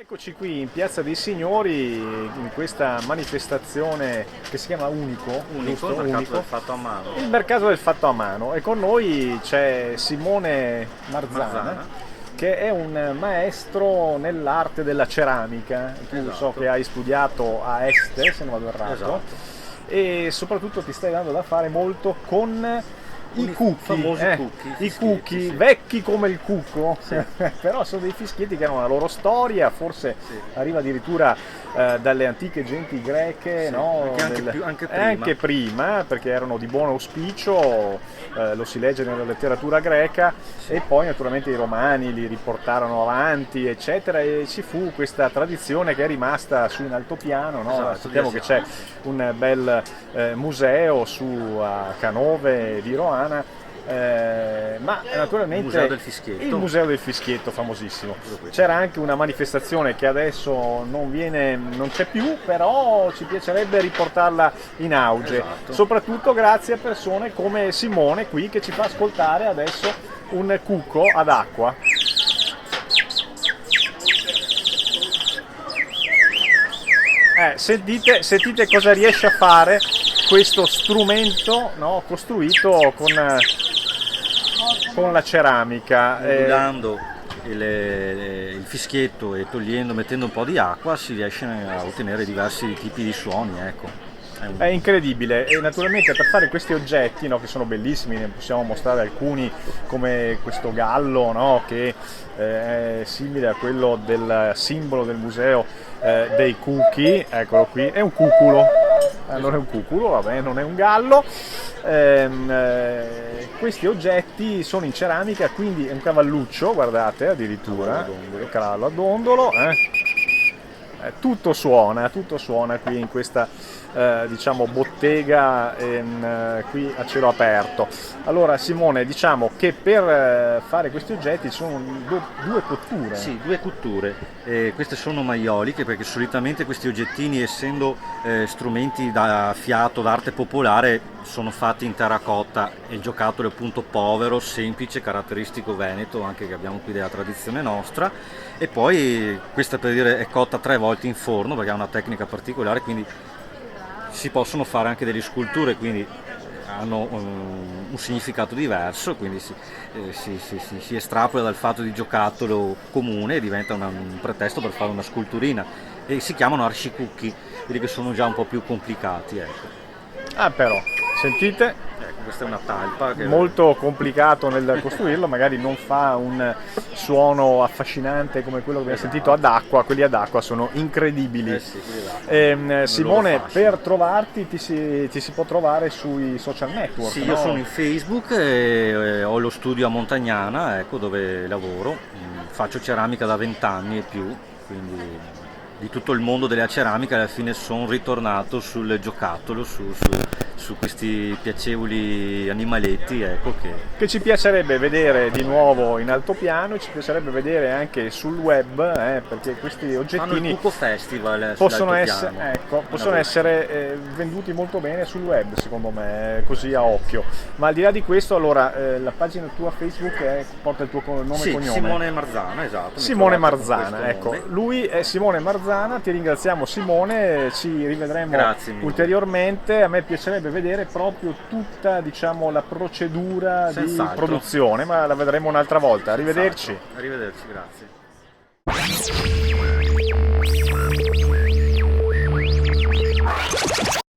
Eccoci qui in Piazza dei Signori in questa manifestazione che si chiama Unico, Unico, giusto? il mercato Unico. del fatto a mano. Il mercato del fatto a mano e con noi c'è Simone Marzana, Marzana. che è un maestro nell'arte della ceramica. Tu so Esatto. che hai studiato a Este, se non vado errato, Esatto. e soprattutto ti stai dando da fare molto con i cookie, famosi cookie, i fischietti, cookie sì. vecchi come il cucco, Sì. però sono dei fischietti che hanno una loro storia, forse Sì. arriva addirittura dalle antiche genti greche, Sì, no? anche prima. Anche prima, perché erano di buon auspicio, lo si legge nella letteratura greca, e poi naturalmente i romani li riportarono avanti, eccetera, e ci fu questa tradizione che è rimasta su in altopiano, no? Esatto, Sappiamo di che c'è un bel museo su a Canove di Roana, ma naturalmente Il Museo del Fischietto. il Museo del Fischietto famosissimo. Quello qui. C'era anche una manifestazione che adesso non c'è più, però ci piacerebbe riportarla in auge, Esatto. soprattutto grazie a persone come Simone qui che ci fa ascoltare adesso un cucco ad acqua. Sentite cosa riesce a fare questo strumento, no, costruito con la ceramica. Modulando il fischietto e mettendo un po' di acqua si riesce a ottenere diversi tipi di suoni, ecco. È incredibile, e naturalmente per fare questi oggetti, no, che sono bellissimi, ne possiamo mostrare alcuni come questo gallo, no, che è simile a quello del simbolo del museo dei cookie, eccolo qui, è un cuculo, allora è un cuculo, vabbè, non è un gallo. Questi oggetti sono in ceramica, quindi è un cavalluccio, guardate, addirittura, il cavallo a dondolo. Tutto suona qui in questa diciamo bottega qui a cielo aperto. Allora Simone, diciamo che per fare questi oggetti ci sono due cotture. Sì, due cotture. Queste sono maioliche perché solitamente questi oggettini, essendo strumenti da fiato, d'arte popolare, sono fatti in terracotta e il giocattolo è appunto povero, semplice, caratteristico veneto, anche che abbiamo qui della tradizione nostra. E poi questa, per dire, è cotta 3 volte in forno perché ha una tecnica particolare, quindi si possono fare anche delle sculture, quindi hanno un significato diverso, quindi si estrapola dal fatto di giocattolo comune e diventa un pretesto per fare una sculturina, e si chiamano arcicookie, quindi che sono già un po' più complicati, ecco. Ah, però, sentite, Ecco, questa è una talpa che molto complicato nel costruirlo, magari non fa un suono affascinante come quello che abbiamo sentito ad acqua, quelli ad acqua sono incredibili. sì, quelli là. Simone, loro fascino. per trovarti ti si può trovare sui social network, Sì, no? io sono in Facebook e ho lo studio a Montagnana, ecco, dove lavoro. Faccio ceramica da 20 anni e più, quindi di tutto il mondo della ceramica alla fine sono ritornato sul giocattolo, su questi piacevoli animaletti, ecco, Che ci piacerebbe vedere di nuovo in altopiano, e ci piacerebbe vedere anche sul web, perché questi fanno il oggettini Cuco Festival possono sull'altopiano. essere venduti molto bene sul web, secondo me, così a occhio. Ma al di là di questo, allora, la pagina tua Facebook porta il tuo nome e Sì, cognome. Simone Marzana, esatto. mi Simone trovate con Marzana, questo ecco, nome. lui è Simone Marzana, ti ringraziamo Simone, ci rivedremo Grazie mille. ulteriormente. A me piacerebbe vedere proprio tutta, diciamo, la procedura di Senz'altro. produzione, ma la vedremo un'altra volta. Arrivederci. Arrivederci, grazie.